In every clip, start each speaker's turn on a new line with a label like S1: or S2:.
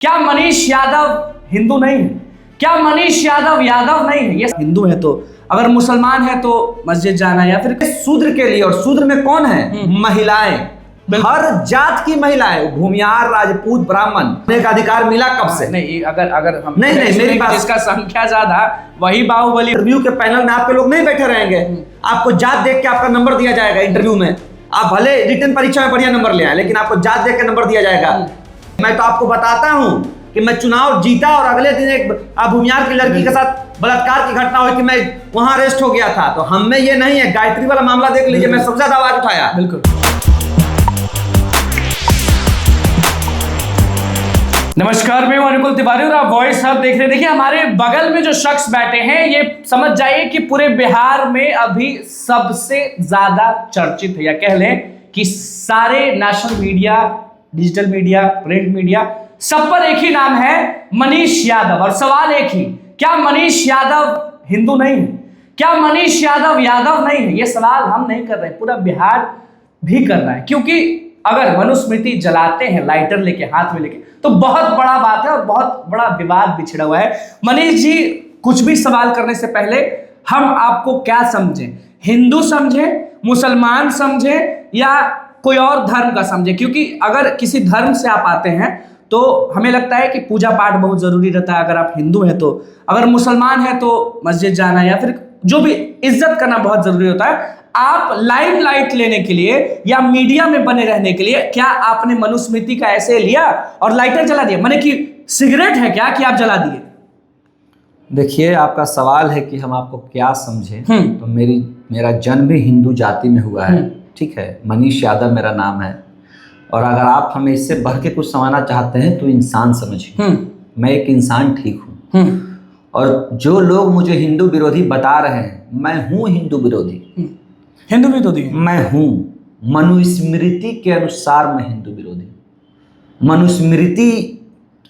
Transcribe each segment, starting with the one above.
S1: क्या मनीष यादव हिंदू नहीं है? क्या मनीष यादव यादव नहीं है? ये हिंदू है तो, अगर मुसलमान है तो मस्जिद जाना, या फिर
S2: शूद्र के लिए। और शूद्र में कौन है? महिलाएं, हर जात की महिलाएं, भूमियार, राजपूत, ब्राह्मण का अधिकार मिला कब से?
S1: नहीं, अगर हम
S2: नहीं मेरी बात,
S1: जिसका संख्या ज्यादा वही बाहुबली।
S2: इंटरव्यू के पैनल में आपके लोग नहीं बैठे रहेंगे, आपको जात देख के आपका नंबर दिया जाएगा इंटरव्यू में। आप भले रिटन परीक्षा में बढ़िया नंबर ले आए, लेकिन आपको जात देख के नंबर दिया जाएगा। मैं तो आपको बताता हूं कि मैं चुनाव जीता और अगले दिन एक भूमियार की लड़की के साथ बलात्कार की घटना हुई थी, मैं वहां अरेस्ट हो गया था। तो हम में ये नहीं है। गायत्री वाला मामला देख लीजिए, मैं सबसे ज्यादा आवाज उठाया।
S1: बिल्कुल। नमस्कार, मैं अनुकुल तिवारी और आप वॉइस हब देख रहे हैं। देखिए, हमारे बगल में जो शख्स बैठे हैं, ये समझ जाइए कि पूरे बिहार में अभी सबसे ज्यादा चर्चित है, या कह लें कि सारे national media, digital media, print media, सब पर एक ही नाम है, मनीष यादव। और सवाल एक ही, क्या मनीष यादव हिंदू नहीं है? क्या मनीष यादव यादव नहीं है? ये सवाल हम नहीं कर रहे, पूरा बिहार भी कर रहा है। क्योंकि अगर मनुस्मृति जलाते हैं लाइटर लेके, हाथ में लेके, तो बहुत बड़ा बात है और बहुत बड़ा विवाद बिछड़ा हुआ है। मनीष जी, कुछ भी सवाल करने से पहले हम आपको क्या समझें? हिंदू समझें, मुसलमान समझें, या कोई और धर्म का समझें? क्योंकि अगर किसी धर्म से आप आते हैं तो हमें लगता है कि पूजा पाठ बहुत जरूरी रहता है। अगर आप हिंदू हैं तो, अगर मुसलमान हैं तो मस्जिद जाना, या फिर जो भी इज्जत करना बहुत जरूरी होता है। आप लाइमलाइट लेने के लिए या मीडिया में बने रहने के लिए, क्या आपने मनुस्मृति का ऐसे लिया और लाइटर जला दिया? माने कि सिगरेट है क्या कि आप जला दिए?
S2: देखिए, आपका सवाल है कि हम आपको क्या समझें। तो मेरा जन्म भी हिंदू जाति में हुआ है, ठीक है। मनीष यादव मेरा नाम है। और अगर आप हमें इससे बढ़ के कुछ समझना चाहते हैं तो इंसान समझिए। मैं एक इंसान ठीक हूँ। और जो लोग मुझे हिंदू विरोधी बता रहे हैं, मैं हूँ हिंदू विरोधी।
S1: हिंदू विरोधी
S2: मैं हूँ। मनुस्मृति के अनुसार मैं हिंदू विरोधी। मनुस्मृति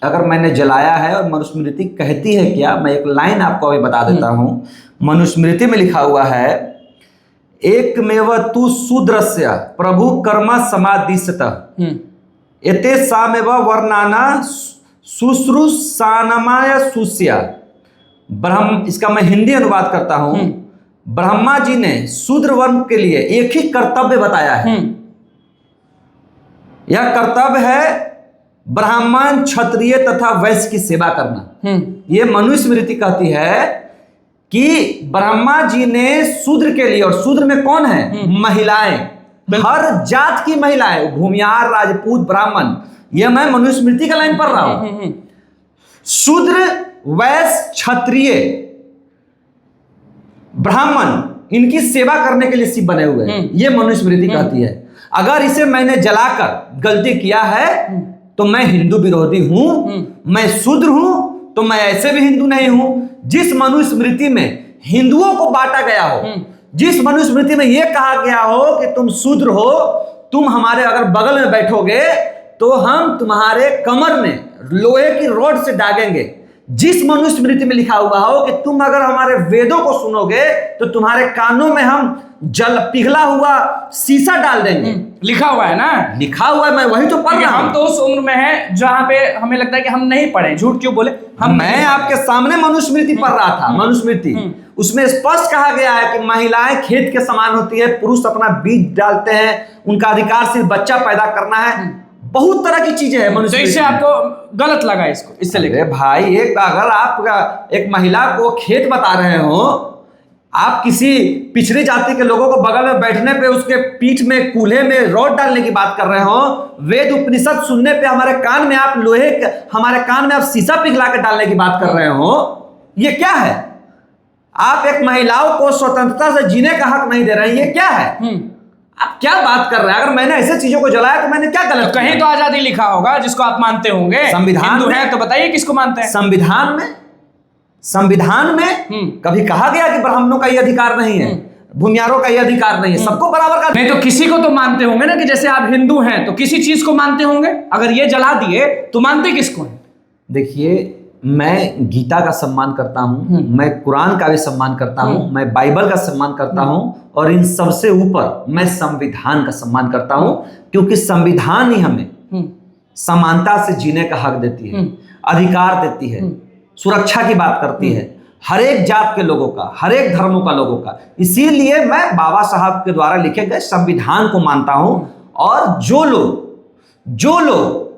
S2: अगर मैंने जलाया है, और मनुस्मृति कहती है क्या, मैं एक लाइन आपको अभी बता देता हूँ। मनुस्मृति में लिखा हुआ है, एकमेव तु शूद्रस्य प्रभु कर्म समादिशतः एते सामेव वर्णाना शुश्रूषानमाय शुष्या। ब्रह्म, इसका मैं हिंदी अनुवाद करता हूं। ब्रह्मा जी ने शूद्र वर्ण के लिए एक ही कर्तव्य बताया है। यह कर्तव्य है ब्राह्मण, क्षत्रिय तथा वैश्य की सेवा करना। यह मनुस्मृति कहती है कि ब्रह्मा जी ने शूद्र के लिए, और शूद्र में कौन है? महिलाएं, हर जात की महिलाएं, भूमियार, राजपूत, ब्राह्मण। यह मैं मनुस्मृति का लाइन पढ़ रहा हूं। शूद्र, वैश्य, क्षत्रिय, ब्राह्मण, इनकी सेवा करने के लिए शिव बने हुए हैं। यह मनुस्मृति कहती है। अगर इसे मैंने जलाकर गलती किया है तो मैं हिंदू विरोधी हूं। मैं शूद्र हूं तो मैं ऐसे भी हिंदू नहीं हूं। जिस मनुस्मृति में हिंदुओं को बांटा गया हो, जिस मनुस्मृति में यह कहा गया हो कि तुम शूद्र हो, तुम हमारे अगर बगल में बैठोगे तो हम तुम्हारे कमर में लोहे की रॉड से दागेंगे। जिस मनुस्मृति में लिखा हुआ हो कि तुम अगर हमारे वेदों को सुनोगे तो तुम्हारे कानों में हम जल पिघला हुआ शीशा डाल देंगे।
S1: लिखा हुआ है ना?
S2: लिखा हुआ है, मैं वही तो पढ़ रहा हूं।
S1: हम तो उस उम्र में हैं जहां पे हमें लगता है कि हम नहीं पढ़े। झूठ क्यों बोले?
S2: मैं आपके सामने मनुस्मृति पढ़ रहा था। मनुस्मृति, उसमें स्पष्ट कहा गया है कि महिलाएं खेत के समान होती है, पुरुष अपना बीज डालते हैं, उनका अधिकार सिर्फ बच्चा पैदा करना है। बहुत तरह की चीजें हैं मनुस्मृति।
S1: इससे आपको गलत लगा इसको? इससे लेके
S2: भाई, अगर आप एक महिला को खेत बता रहे हो, आप किसी पिछड़ी जाति के लोगों को बगल में बैठने पे उसके पीठ में कूल्हे में रॉड डालने की बात कर रहे हो, वेद उपनिषद सुनने पे हमारे कान में आप हमारे कान में आप शीशा पिघला के डालने की बात कर रहे हो, ये क्या है? आप एक महिलाओं को स्वतंत्रता से जीने का हक नहीं दे रहे हैं, ये क्या है? आप क्या बात कर रहे हैं? अगर मैंने ऐसे चीजों को जलाया तो मैंने क्या गलत?
S1: कहीं तो आजादी लिखा होगा जिसको आप मानते होंगे।
S2: संविधान
S1: हिंदू है तो बताइए किसको मानते हैं?
S2: संविधान में कभी कहा गया कि ब्राह्मणों का ये अधिकार नहीं है, भूमियारों का ये अधिकार नहीं है, सबको बराबर का?
S1: नहीं तो किसी को तो मानते होंगे ना, कि जैसे आप हिंदू हैं तो किसी चीज को मानते होंगे। अगर ये जला दिए तो मानते किसको हैं?
S2: देखिए, मैं गीता का सम्मान करता हूं, मैं कुरान का भी सम्मान करता हूं, मैं बाइबल का सम्मान करता हूं, और इन सबसे ऊपर मैं संविधान का सम्मान करता हूं। क्योंकि संविधान ही हमें समानता से जीने का हक देती है, अधिकार देती है, सुरक्षा की बात करती है हर एक जात के लोगों का, हर एक धर्मों का लोगों का। इसीलिए मैं बाबा साहब के द्वारा लिखे गए संविधान को मानता हूं। और जो लोग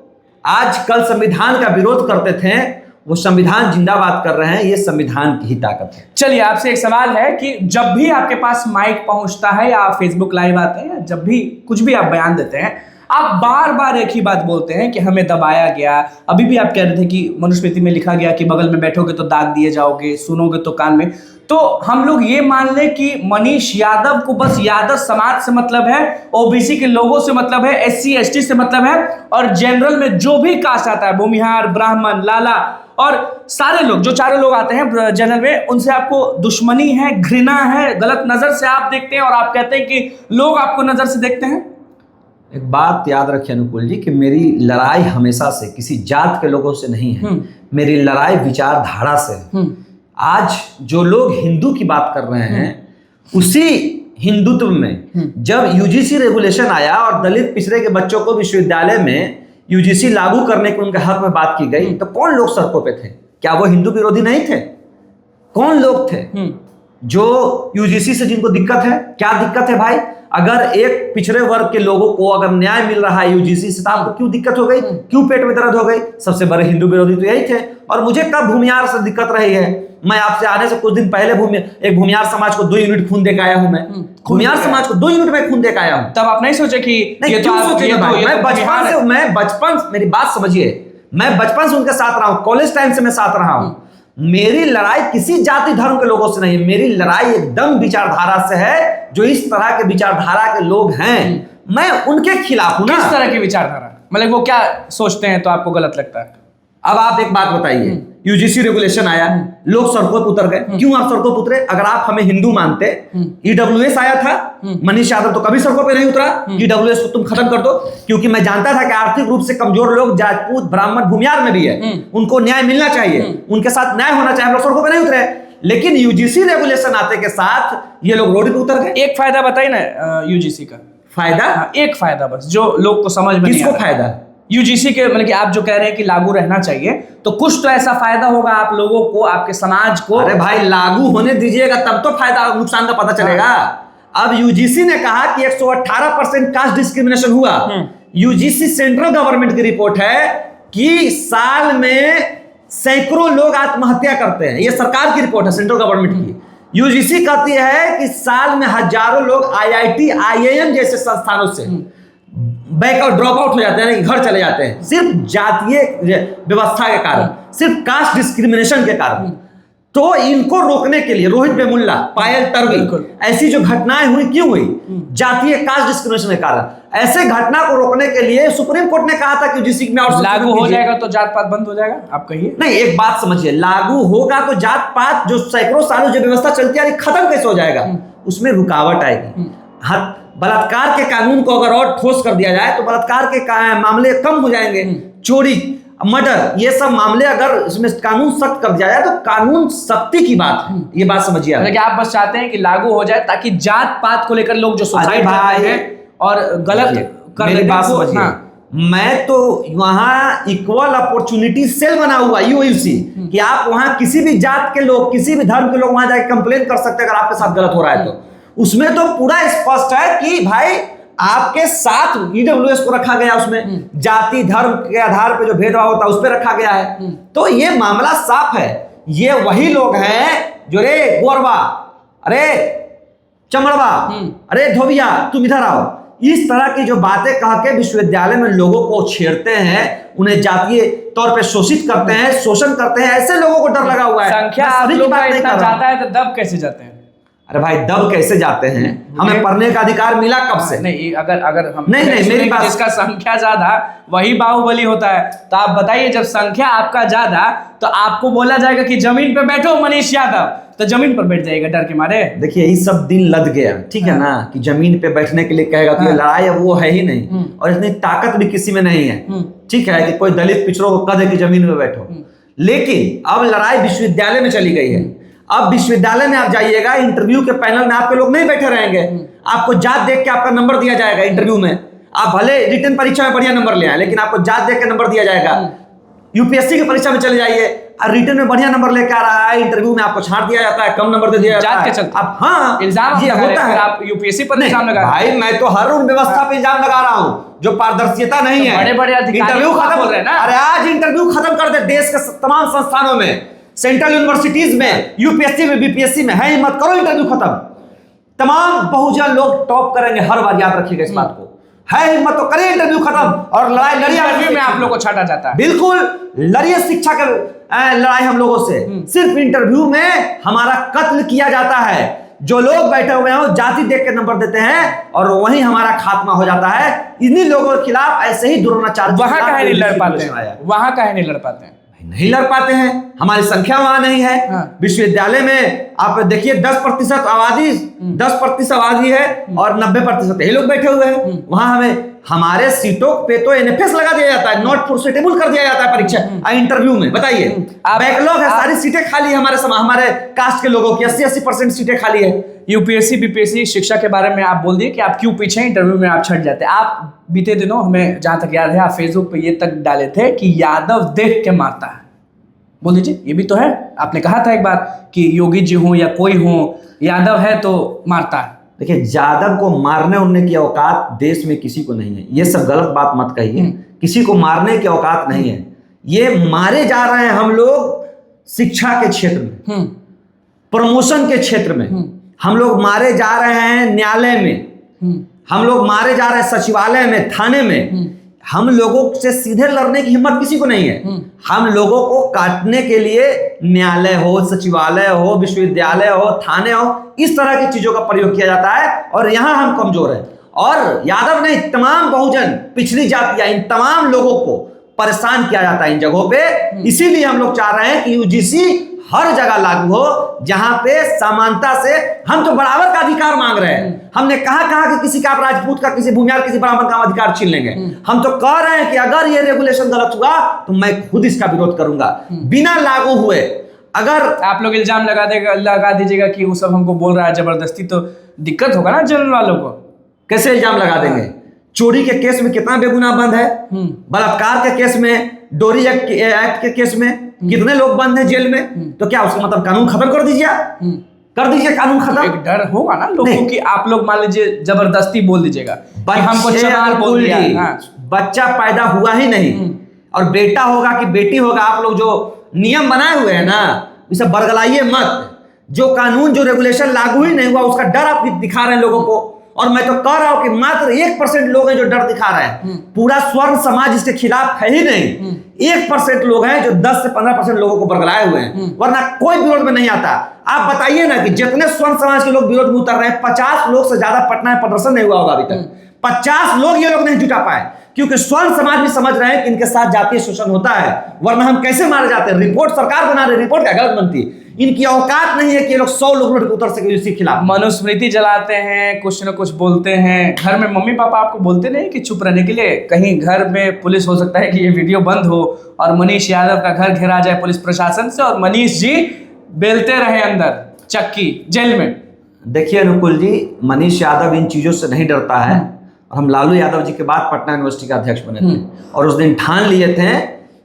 S2: आज कल संविधान का विरोध करते थे, वो संविधान जिंदाबाद कर रहे हैं। ये संविधान की ही ताकत है।
S1: चलिए, आपसे एक सवाल है कि जब भी आपके पास माइक पहुंचता है या आप फेसबुक लाइव आते हैं, या जब भी कुछ भी आप बयान देते हैं, आप बार बार एक ही बात बोलते हैं कि हमें दबाया गया। अभी भी आप कह रहे थे कि मनुस्मृति में लिखा गया कि बगल में बैठोगे तो दाग दिए जाओगे, सुनोगे तो कान में। तो हम लोग ये मान लें कि मनीष यादव को बस यादव समाज से मतलब है, ओबीसी के लोगों से मतलब है, SC ST से मतलब है, और जनरल में जो भी कास्ट आता है, भूमिहार, ब्राह्मण, लाला और सारे लोग, जो चारों लोग आते हैं जनरल में, उनसे आपको दुश्मनी है, घृणा है, गलत नजर से आप देखते हैं, और आप कहते हैं कि लोग आपको नजर से देखते हैं।
S2: एक बात याद रखिए अनुकूल जी कि मेरी लड़ाई हमेशा से किसी जात के लोगों से नहीं है, मेरी लड़ाई विचारधारा से है। आज जो लोग हिंदू की बात कर रहे हैं, उसी हिंदुत्व में जब UGC रेगुलेशन आया और दलित पिछड़े के बच्चों को विश्वविद्यालय में UGC लागू करने के उनके हक में बात की गई, तो कौन लोग सड़कों पे थे? क्या वो हिंदू विरोधी नहीं थे? कौन लोग थे जो UGC से जिनको दिक्कत है? क्या दिक्कत है भाई? अगर एक पिछड़े वर्ग के लोगों को अगर न्याय मिल रहा है UGC से, तो आपको क्यों दिक्कत हो गई? क्यों पेट में दर्द हो गई? सबसे बड़े हिंदू विरोधी तो यही थे। और मुझे कब भूमिहार से दिक्कत रही है? मैं आपसे आने से कुछ दिन पहले एक भूमिहार समाज को 2 यूनिट खून देकर आया हूं। मैं भूमिहार समाज को 2 यूनिट में खून देकर आया हूं।
S1: तब आप नहीं सोचे कि
S2: नहीं, क्यों सोचेंगे भाई? मैं बचपन मेरी बात समझिए, मैं बचपन से उनके साथ रहा हूं, कॉलेज टाइम से मैं साथ रहा हूं। मेरी लड़ाई किसी जाति धर्म के लोगों से नहीं, मेरी लड़ाई एकदम विचारधारा से है। जो इस तरह के विचारधारा के लोग हैं, मैं उनके खिलाफ हूं ना।
S1: किस तरह की विचारधारा? मतलब वो क्या सोचते हैं तो आपको गलत लगता है?
S2: अब आप एक बात बताइए, UGC रेगुलेशन आया, लोग सड़कों पर उतर गए। क्यों आप सड़कों पर उतरे? अगर आप हमें हिंदू मानते, EWS आया था, मनीष यादव तो कभी सड़कों पे नहीं उतरा। EWS को तुम खत्म कर दो, क्योंकि मैं जानता था कि आर्थिक रूप से कमजोर लोग राजपूत, ब्राह्मण, भूमिहार में भी है, उनको न्याय मिलना चाहिए, उनके साथ न्याय होना चाहिए। हम लोग सड़कों पर नहीं उतरे, लेकिन UGC रेगुलेशन आते के साथ ये लोग रोड पे उतर गए।
S1: एक फायदा बताइए ना UGC का।
S2: फायदा?
S1: एक फायदा बस, जो लोग को समझ में नहीं
S2: किसको फायदा?
S1: UGC के, मतलब कि आप जो कह रहे हैं कि लागू रहना चाहिए, तो कुछ तो ऐसा फायदा होगा आप लोगों को, आपके समाज को।
S2: अरे भाई, लागू होने दीजिएगा तब तो फायदा नुकसान का पता चलेगा। अब UGC ने कहा कि 118% कास्ट डिस्क्रिमिनेशन हुआ। UGC सेंट्रल गवर्नमेंट की रिपोर्ट है कि साल में सैकड़ों लोग आत्महत्या करते हैं। ये सरकार की रिपोर्ट है, सेंट्रल गवर्नमेंट की। UGC कहती है कि साल में हजारों लोग IIT IIM जैसे संस्थानों से बैकआउट, ड्रॉप आउट हो जाते हैं, घर चले जाते हैं, सिर्फ जातीय व्यवस्था के कारण, सिर्फ कास्ट डिस्क्रिमिनेशन के कारण। तो इनको रोकने के लिए रोहित वेमुल्ला, पायल तर्वी, ऐसी जो घटनाएं हुई, क्यों हुई? जातीय कास्ट डिस्क्रिमिनेशन के कारण। ऐसे घटना को रोकने के लिए सुप्रीम कोर्ट ने कहा था कि UGC में और
S1: लागू हो जाएगा तो जात पात बंद हो जाएगा, आप कहिए।
S2: नहीं, एक बात समझिए, लागू होगा तो जात पात जो सैकड़ों सालों जो व्यवस्था चलती आ रही, खत्म कैसे हो जाएगा? उसमें रुकावट आएगी। बलात्कार के कानून को अगर और ठोस कर दिया जाए तो बलात्कार के मामले कम हो जाएंगे। चोरी, मर्डर, ये सब मामले अगर इसमें कानून सख्त कर दिया जाए तो कानून सख्ती की बात है। ये बात समझिए।
S1: आप बस चाहते हैं कि लागू हो जाए ताकि जात पात को लेकर लोग जो सुसाइड करते हैं और गलत कर
S2: मेरी बात समझिए। मैं तो वहां इक्वल अपॉर्चुनिटी सेल बना हुआ UOC कि आप वहां किसी भी जात के लोग, किसी भी धर्म के लोग वहां जाकर कंप्लेन कर सकते हैं अगर आपके साथ गलत हो रहा है तो। उसमें तो पूरा स्पष्ट है कि भाई आपके साथ EWS को रखा गया, उसमें जाति धर्म के आधार पर जो भेदभाव होता है उस पर रखा गया है। तो ये मामला साफ है। ये वही लोग हैं जो, रे गोरबा, अरे चमड़वा, अरे धोबिया, तुम इधर आओ, इस तरह की जो बातें कह के विश्वविद्यालय में लोगों को छेड़ते हैं, उन्हें जातीय तौर पे शोषित करते हैं, शोषण करते हैं। ऐसे लोगों को डर लगा हुआ है।
S1: संख्या आप लोगों का इतना ज्यादा है तो दब कैसे जाते हैं?
S2: अरे भाई, दब कैसे जाते हैं? हमें पढ़ने का अधिकार मिला कब से?
S1: नहीं, अगर हम
S2: नहीं मेरी बात,
S1: जिसका संख्या ज्यादा वही बाहुबली होता है। तो आप बताइए, जब संख्या आपका ज्यादा तो आपको बोला जाएगा कि जमीन पे बैठो मनीष यादव, तो जमीन पर बैठ जाएगा डर के मारे।
S2: देखिए, यही सब दिन लद गया, ठीक है ना, कि जमीन पे बैठने के लिए कहेगा तो ये लड़ाई है, वो है ही नहीं। और इतनी ताकत भी किसी में नहीं है, ठीक है, कि कोई दलित पिछड़ों को कह दे कि जमीन पे बैठो। लेकिन अब लड़ाई विश्वविद्यालय में चली गई है। अब विश्वविद्यालय में आप जाइएगा, इंटरव्यू के पैनल में आपके लोग नहीं बैठे रहेंगे। आपको जात देख के आपका नंबर दिया जाएगा इंटरव्यू में। आप भले रिटन परीक्षा में बढ़िया नंबर ले आए, लेकिन आपको जात देख के नंबर दिया जाएगा। यूपीएससी की परीक्षा में चले जाइए, और रिटन में बढ़िया नंबर लेकर आ रहा है, इंटरव्यू में आपको छांट दिया जाता है, कम नंबर दे दिया जाता है।
S1: जात के चलते
S2: आप हाँ
S1: इल्जाम
S2: ये होता है।
S1: आप यूपीएससी पर इल्जाम लगा
S2: भाई मैं तो हर उन व्यवस्था पे इल्जाम लगा रहा हूँ जो पारदर्शिता नहीं है।
S1: बड़े-बड़े अधिकारी
S2: इंटरव्यू खत्म
S1: बोल रहे हैं ना।
S2: अरे आज इंटरव्यू खत्म कर दे देश के तमाम संस्थानों में, सेंट्रल यूनिवर्सिटीज में, यूपीएससी में, बीपीएससी में। है हिम्मत करो इंटरव्यू खत्म, तमाम बहुजन लोग टॉप करेंगे हर बार, याद रखिएगा इस बात को। है हिम्मत तो करिए इंटरव्यू खत्म और लड़ाई लड़िए।
S1: इंटरव्यू में आप लोग को छाटा जाता है,
S2: बिल्कुल लड़िए शिक्षा का लड़ाई हम लोगों से। सिर्फ इंटरव्यू में हमारा कत्ल किया जाता है। जो लोग बैठे हुए हैं जाति देख के नंबर देते हैं और वहीं हमारा खात्मा हो जाता है। इन्हीं लोगों के खिलाफ ऐसे ही दुराचार
S1: वहां काहे नहीं लड़ पाते हैं, वहां काहे नहीं लड़ पाते हैं?
S2: नहीं लड़ पाते हैं, हमारी संख्या वहां नहीं है।
S1: हाँ।
S2: विश्वविद्यालय में आप देखिए 10% आबादी 10% आबादी है और 90% यही लोग बैठे हुए हैं। वहां हमें हमारे सीटों पे तो एनएफएस लगा दिया जाता है, नॉट फॉर सुटेबल कर दिया जाता है परीक्षा इंटरव्यू में। बताइए बैकलॉग है, सारी सीटें खाली है हमारे कास्ट के लोगों की 80% सीटें खाली है।
S1: यूपीएससी बीपीएससी शिक्षा के बारे में आप बोल दिए कि आप क्यों पीछे इंटरव्यू में आप छट जाते हैं। आप बीते दिनों हमें जहां तक याद है आप फेसबुक पे ये तक डाले थे कि यादव देख के मारता है। बोल दीजिए, ये भी तो है। आपने कहा था एक बार कि योगी जी हो या कोई हो, यादव है तो मारता है।
S2: देखिए यादव को मारने उड़ने की औकात देश में किसी को नहीं है। ये सब गलत बात मत कहिए, किसी को मारने की औकात नहीं है। ये मारे जा रहे हैं हम लोग शिक्षा के क्षेत्र में, प्रमोशन के क्षेत्र में, हम लोग मारे जा रहे हैं न्यायालय में, हम लोग मारे जा रहे हैं सचिवालय में, थाने में। हम लोगों से सीधे लड़ने की हिम्मत किसी को नहीं है। हम लोगों को काटने के लिए न्यायालय हो, सचिवालय हो, विश्वविद्यालय हो, थाने हो, इस तरह की चीजों का प्रयोग किया जाता है और यहां हम कमजोर हैं। और यादव ने तमाम बहुजन, पिछड़ी जातियां, इन तमाम लोगों को परेशान किया जाता है इन जगहों पे। इसीलिए हम लोग चाह रहे हैं कि यूजीसी हर जगह लागू हो जहां पे समानता से, हम तो बराबर का अधिकार मांग रहे हैं। हमने कहा कि किसी का आप राजपूत का, किसी भूमिहार, किसी ब्राह्मण का अधिकार छीन लेंगे। हम तो कह रहे हैं कि अगर ये रेगुलेशन गलत हुआ तो मैं खुद इसका विरोध करूंगा बिना लागू हुए। अगर
S1: आप लोग इल्जाम लगा दीजिएगा कि वो सब हमको बोल रहा है जबरदस्ती, तो दिक्कत होगा ना जनरल वालों को।
S2: कैसे इल्जाम लगा देंगे? चोरी के केस में कितना बेगुनाह बंद है, बलात्कार के केस में, डोरी एक्ट के केस में कितने लोग बंद हैं जेल में। तो क्या उसका मतलब कानून खत्म कर दीजिए? कर दीजिए कानून खत्म।
S1: एक डर होगा ना लोगों की, आप लोग मान लीजिए जबरदस्ती बोल दीजिएगा कि हमको चमार बोल दिया।
S2: बच्चा पैदा हुआ ही नहीं और बेटा होगा कि बेटी होगा, आप लोग जो नियम बनाए हुए हैं ना, इसे बरगलाइए मत। जो कानून, जो रेगुलेशन लागू ही नहीं हुआ, उसका डर आप दिखा रहे हैं लोगों को। और मैं तो कह रहा हूं कि मात्र 1% लोग हैं जो डर दिखा रहे हैं। पूरा स्वर्ण समाज इसके खिलाफ है ही नहीं। 1% लोग हैं जो 10 से 15% लोगों को बरगलाए हुए हैं, वरना कोई विरोध में नहीं आता। आप बताइए ना कि जितने स्वर्ण समाज के लोग विरोध में उतर रहे हैं, 50 लोग से ज्यादा पटना में प्रदर्शन नहीं हुआ होगा अभी तक। 50 लोग ये लोग नहीं जुटा पाए, क्योंकि स्वर्ण समाज भी समझ रहे हैं कि इनके साथ जातीय शोषण होता है, वरना हम कैसे मारे जाते हैं। रिपोर्ट सरकार बना रही, रिपोर्ट क्या गलत बनती। इनकी औकात नहीं है कि ये लोग 100 लोग उतर सके इसके खिलाफ।
S1: मनुस्मृति जलाते हैं, कुछ न कुछ बोलते हैं। घर में मम्मी पापा आपको बोलते नहीं कि चुप रहने के लिए? कहीं घर में पुलिस, हो सकता है कि ये वीडियो बंद हो और मनीष यादव का घर घेरा जाए पुलिस प्रशासन से और मनीष जी बेलते रहे अंदर चक्की जेल में।
S2: देखिए अनुकुल जी, मनीष यादव इन चीजों से नहीं डरता है। हम लालू यादव जी के बाद पटना यूनिवर्सिटी का अध्यक्ष बने थे और उस दिन ठान लिए थे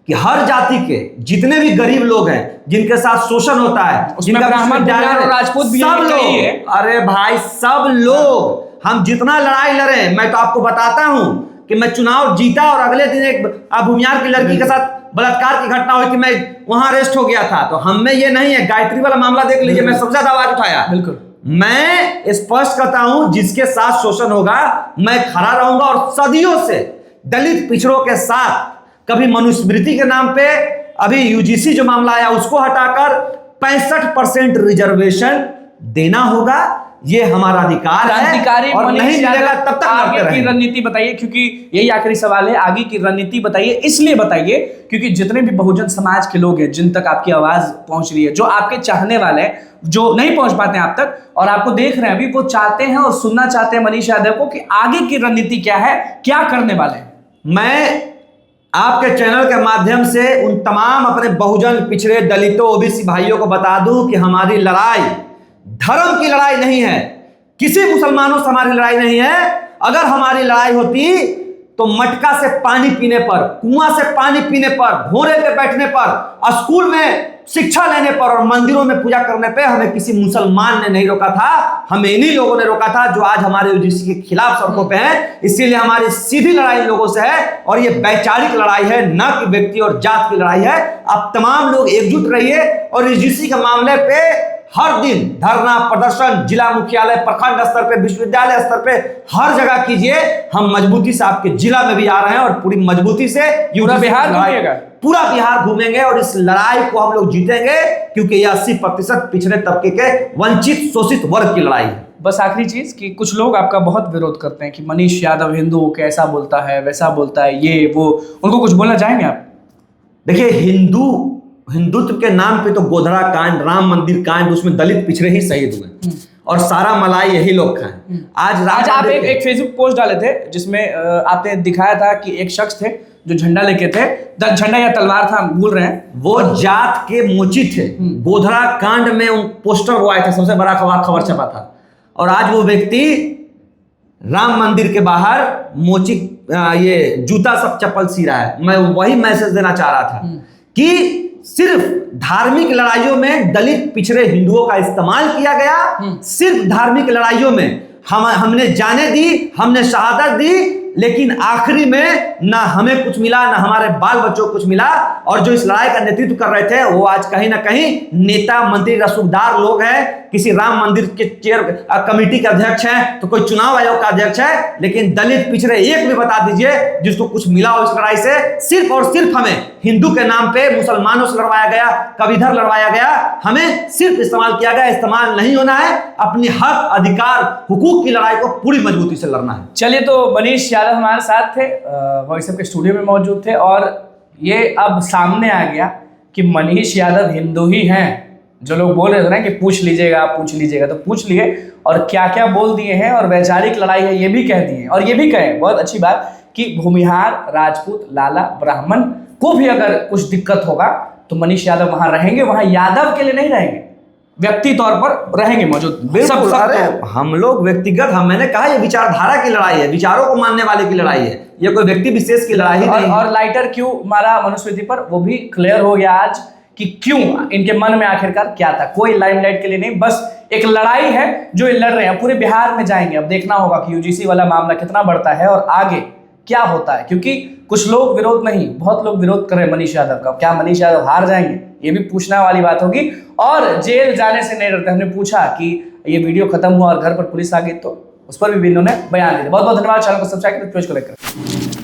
S2: कि हर जाति के जितने भी गरीब लोग हैं, जिनके साथ शोषण होता है, जिनका
S1: ब्राह्मण और राजपूत भी
S2: सब लोग, अरे भाई सब लोग, हम जितना लड़ाई लड़े, मैं तो आपको बताता हूं कि मैं चुनाव जीता और अगले दिन एक भूमिहार की लड़की के साथ बलात्कार की घटना हुई कि मैं वहां अरेस्ट हो गया था। तो हम में ये नहीं है। गायत्री वाला मामला देख लीजिए, मैं सबसे ज्यादा आवाज उठाया।
S1: बिल्कुल,
S2: मैं स्पष्ट करता हूं, जिसके साथ शोषण होगा मैं खड़ा रहूंगा और सदियों से दलित पिछड़ों के साथ। कभी मनुस्मृति के नाम पे अभी यूजीसी जो मामला आया उसको हटाकर 65% रिजर्वेशन देना होगा। ये हमारा अधिकार है और नहीं मिलेगा तब तक
S1: आगे की रणनीति बताइए, क्योंकि यही आखिरी सवाल है। आगे की रणनीति बताइए, इसलिए बताइए क्योंकि जितने भी बहुजन समाज के लोग हैं, जिन तक आपकी आवाज पहुंच रही है, जो आपके चाहने वाले हैं, जो नहीं पहुंच पाते हैं आप तक और आपको देख रहे हैं अभी, वो चाहते हैं और सुनना चाहते हैं मनीष यादव को कि आगे की रणनीति क्या है, क्या करने वाले हैं।
S2: मैं आपके चैनल के माध्यम से उन तमाम अपने बहुजन, पिछड़े, दलितों, ओबीसी भाइयों को बता दूं कि हमारी लड़ाई धर्म की लड़ाई नहीं है, किसी मुसलमानों से हमारी लड़ाई नहीं है। अगर हमारी लड़ाई होती तो मटका से पानी पीने पर, कुआं से पानी पीने पर, घोड़े पे बैठने पर, स्कूल में शिक्षा लेने पर और मंदिरों में पूजा करने पे हमें किसी मुसलमान ने नहीं रोका था, हमें इन्हीं लोगों ने रोका था जो आज हमारे यूजीसी के खिलाफ सड़कों पे हैं। इसीलिए हमारी सीधी लड़ाई लोगों से है और ये वैचारिक लड़ाई है, न कि व्यक्ति और जात की लड़ाई है। आप तमाम लोग एकजुट रहिए और यूजीसी के मामले पे हर दिन धरना प्रदर्शन जिला मुख्यालय, प्रखंड स्तर पे, विश्वविद्यालय स्तर पे हर जगह कीजिए। हम मजबूती से आपके जिला में भी आ रहे हैं और पूरी मजबूती से
S1: पूरा बिहार घूमिएगा,
S2: पूरा बिहार घूमेंगे और इस लड़ाई को हम लोग जीतेंगे, क्योंकि यह 80% पिछड़े तबके के वंचित शोषित वर्ग की लड़ाई है।
S1: बस आखिरी चीज कि कुछ लोग आपका बहुत विरोध करते हैं कि मनीष यादव हिंदुओं के ऐसा बोलता है, वैसा बोलता है, ये वो, उनको कुछ बोलना चाहेंगे आप?
S2: देखिए, हिंदुत्व के नाम पे तो गोधरा कांड, राम मंदिर कांड, उसमें दलित पिछड़े ही शहीद हुए और सारा मलाई यही लोग खाएं। आज
S1: आप एक फेसबुक पोस्ट डाले थे जिसमें आपने दिखाया था कि एक शख्स थे जो झंडा लेके थे, झंडा या तलवार था, भूल रहे हैं,
S2: वो जात के मोची थे। गोधरा कांड में उन पोस्टर वो आया था, सबसे बड़ा खबर छपा था। और आज वो व्यक्ति राम मंदिर के बाहर मोची ये जूता सब चप्पल सी रहा है। मैं वही मैसेज देना चाह रहा था कि सिर्फ धार्मिक लड़ाइयों में दलित पिछड़े हिंदुओं का इस्तेमाल किया गया। सिर्फ धार्मिक लड़ाइयों में हमने जाने दी, हमने शहादत दी, लेकिन आखिरी में ना हमें कुछ मिला, ना हमारे बाल बच्चों को कुछ मिला। और जो इस लड़ाई का नेतृत्व कर रहे थे वो आज कहीं ना कहीं नेता मंत्री रसूखदार लोग हैं, किसी राम मंदिर के चेयर कमेटी के अध्यक्ष हैं, तो कोई चुनाव आयोग का अध्यक्ष है। लेकिन दलित पिछड़े एक भी बता दीजिए जिसको कुछ मिला हो इस लड़ाई से। सिर्फ और सिर्फ हमें हिंदू के नाम पे मुसलमानों से लड़वाया गया, कभी इधर लड़वाया गया, हमें सिर्फ इस्तेमाल किया गया। इस्तेमाल नहीं होना है, अपनी हक अधिकार हुकूक की लड़ाई को पूरी मजबूती से लड़ना है।
S1: चलिए, तो मनीष यादव हमारे साथ थे, वॉइस ऑफ के स्टूडियो में मौजूद थे और ये अब सामने आ गया कि मनीष यादव हिंदू ही हैं। जो लोग बोल रहे थे ना कि पूछ लीजिएगा, तो पूछ लिए और क्या क्या बोल दिए हैं। और वैचारिक लड़ाई है ये भी कह दिए, और ये भी कहे, बहुत अच्छी बात, कि भूमिहार, राजपूत, लाला, ब्राह्मण को भी अगर कुछ दिक्कत होगा तो मनीष यादव वहां रहेंगे, वहां यादव के लिए नहीं रहेंगे, व्यक्ति तौर पर रहेंगे मौजूद।
S2: सब हम लोग व्यक्तिगत, मैंने कहा ये विचारधारा की लड़ाई है, विचारों को मानने वाले की लड़ाई है, ये कोई व्यक्ति विशेष की लड़ाई नहीं।
S1: और लाइटर क्यों मारा मनुस्मृति पर, वो भी क्लियर हो गया आज कि क्यों, इनके मन में आखिरकार क्या था। कोई लाइमलाइट के लिए नहीं, बस एक लड़ाई है जो ये लड़ रहे हैं। पूरे बिहार में जाएंगे, अब देखना होगा कि यूजीसी वाला मामला कितना बढ़ता है और आगे क्या होता है, क्योंकि कुछ लोग विरोध नहीं, बहुत लोग विरोध कर रहे हैं मनीष यादव का। क्या मनीष यादव हार जाएंगे, ये भी पूछने वाली बात होगी। और जेल जाने से नहीं डरते। हमने पूछा कि ये वीडियो खत्म हुआ और घर पर पुलिस आ गई तो उस पर भी इन्होंने बयान दिया। बहुत बहुत धन्यवाद। चैनल को सब्सक्राइब करें, को लेकर।